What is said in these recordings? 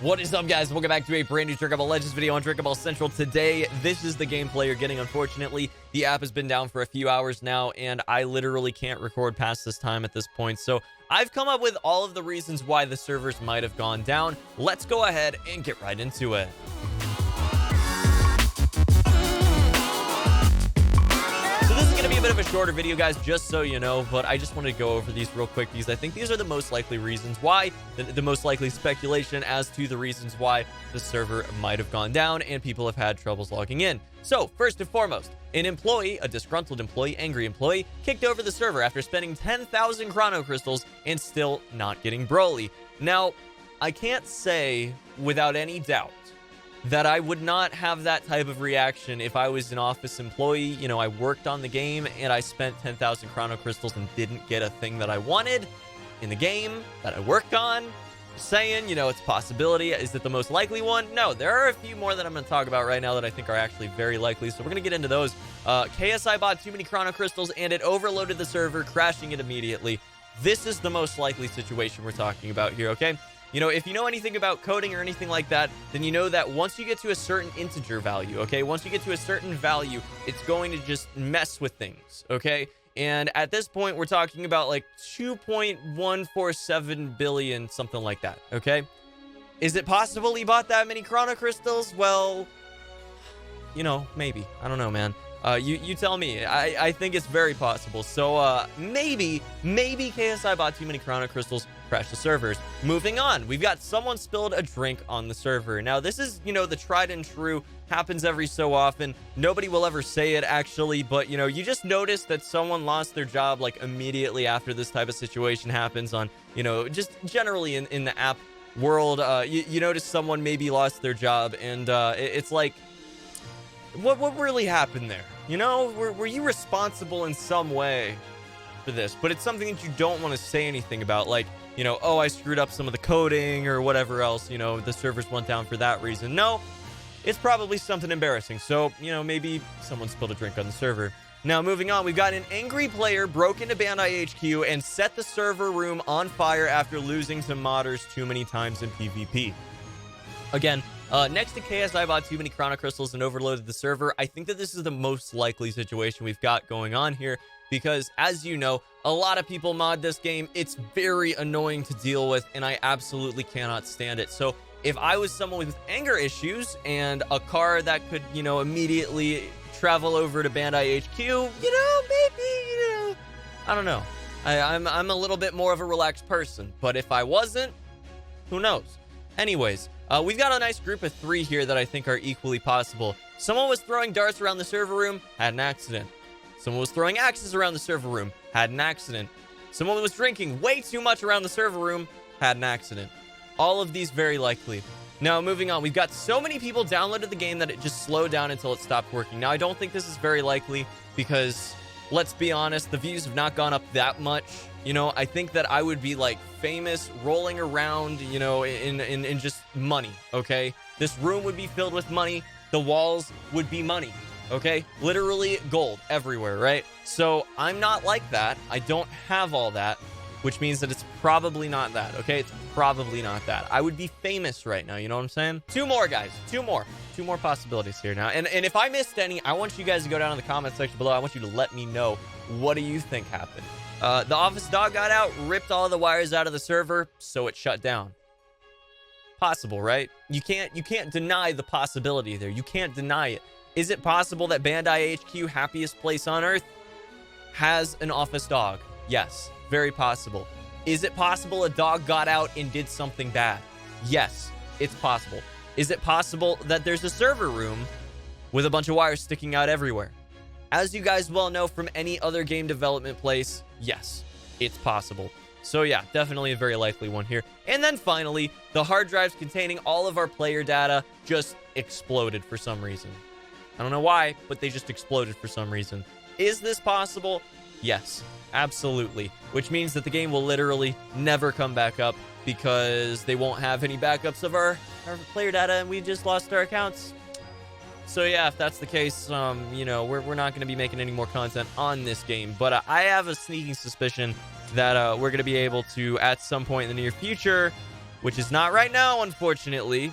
What is up, guys? Welcome back to a brand new Drinking Ball Legends video on Drinking Ball Central. Today, this is the gameplay you're getting. Unfortunately, the app has been down for a few hours now, and I literally can't record past this time at this point. So I've come up with all of the reasons why the servers might have gone down. Let's go ahead and get right into it. Gonna be a bit of a shorter video, guys, just so you know, but I just wanted to go over these real quick because I think these are the most likely reasons why, the most likely speculation as to the reasons why the server might have gone down and people have had troubles logging in. So first and foremost, an employee, a disgruntled employee, angry employee, kicked over the server after spending 10,000 chrono crystals and still not getting Broly. Now, I can't say without any doubt that I would not have that type of reaction if I was an office employee. You know, I worked on the game and I spent 10,000 chrono crystals and didn't get a thing that I wanted in the game that I worked on. Just saying, you know, it's a possibility. Is it the most likely one? No, there are a few more that I'm going to talk about right now that I think are actually very likely. So we're going to get into those. KSI bought too many chrono crystals and it overloaded the server, crashing it immediately. This is the most likely situation we're talking about here, okay? You know, if you know anything about coding or anything like that, then you know that once you get to a certain integer value, okay? Once you get to a certain value, it's going to just mess with things, okay? And at this point, we're talking about like 2.147 billion, something like that, okay? Is it possible he bought that many chrono crystals? Well, you know, maybe. I don't know, man. You tell me. I think it's very possible. So maybe KSI bought too many chrono crystals, crashed the servers. Moving on, we've got someone spilled a drink on the server. Now this is, you know, the tried and true, happens every so often. Nobody will ever say it actually, but you know, you just notice that someone lost their job like immediately after this type of situation happens on, you know, just generally in the app world. You notice someone maybe lost their job, and it's like, what really happened there? You know, were you responsible in some way for this? But it's something that you don't want to say anything about, like, you know, oh, I screwed up some of the coding or whatever else, you know, the servers went down for that reason. No, it's probably something embarrassing. So, you know, maybe someone spilled a drink on the server. Now, moving on, we've got an angry player broke into Bandai HQ and set the server room on fire after losing to modders too many times in PvP. Again, next to KSI bought too many chrono crystals and overloaded the server, I think that this is the most likely situation we've got going on here because, as you know, a lot of people mod this game. It's very annoying to deal with, and I absolutely cannot stand it. So if I was someone with anger issues and a car that could, you know, immediately travel over to Bandai HQ, you know, maybe, you know, I don't know. I'm a little bit more of a relaxed person, but if I wasn't, who knows? Anyways, we've got a nice group of 3 here that I think are equally possible. Someone was throwing darts around the server room, had an accident. Someone was throwing axes around the server room, had an accident. Someone was drinking way too much around the server room, had an accident. All of these very likely. Now, moving on, we've got so many people downloaded the game that it just slowed down until it stopped working. Now, I don't think this is very likely because, let's be honest, the views have not gone up that much. You know, I think that I would be like famous, rolling around, you know, in just money, okay? This room would be filled with money. The walls would be money, okay? Literally gold everywhere, right? So I'm not like that. I don't have all that, which means that it's probably not that, okay? It's probably not that. I would be famous right now, you know what I'm saying? 2 more, guys. 2 more. 2 more possibilities here now. And if I missed any, I want you guys to go down in the comment section below. I want you to let me know, what do you think happened? The office dog got out, ripped all the wires out of the server, so it shut down. Possible, right? You can't deny the possibility there. You can't deny it. Is it possible that Bandai HQ, happiest place on earth, has an office dog? Yes, very possible. Is it possible a dog got out and did something bad? Yes, it's possible. Is it possible that there's a server room with a bunch of wires sticking out everywhere? As you guys well know from any other game development place, yes, it's possible. So yeah, definitely a very likely one here. And then finally, the hard drives containing all of our player data just exploded for some reason. I don't know why, but they just exploded for some reason. Is this possible? Yes, absolutely. Which means that the game will literally never come back up because they won't have any backups of our player data and we just lost our accounts. So yeah, if that's the case, you know, we're not going to be making any more content on this game. But I have a sneaking suspicion that we're going to be able to, at some point in the near future, which is not right now, unfortunately,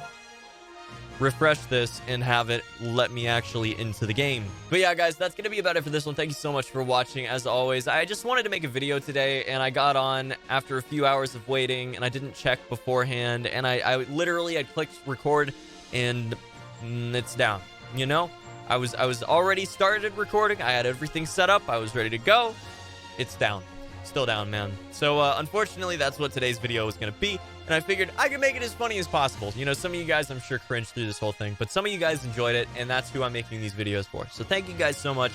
refresh this and have it let me actually into the game. But yeah, guys, that's gonna be about it for this one. Thank you so much for watching. As always, I just wanted to make a video today, and I got on after a few hours of waiting, and I didn't check beforehand, and I literally had clicked record, and it's down. You know, I was already started recording. I had everything set up. I was ready to go. It's down. Still down, man. So unfortunately, that's what today's video was gonna be, and I figured I could make it as funny as possible. You know, some of you guys, I'm sure, cringed through this whole thing, but some of you guys enjoyed it, and that's who I'm making these videos for. So thank you guys so much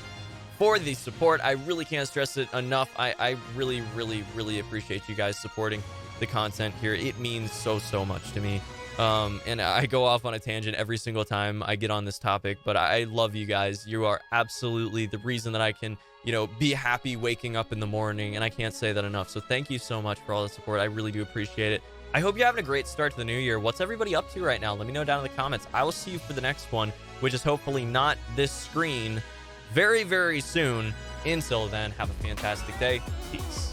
for the support. I really can't stress it enough. I really, really, really appreciate you guys supporting the content here. It means so much to me. And I go off on a tangent every single time I get on this topic, but I love you guys. You are absolutely the reason that I can, you know, be happy waking up in the morning, and I can't say that enough. So thank you so much for all the support. I really do appreciate it. I hope you're having a great start to the new year. What's everybody up to right now? Let me know down in the comments. I will see you for the next one, which is hopefully not this screen, very, very soon. Until then, have a fantastic day. Peace.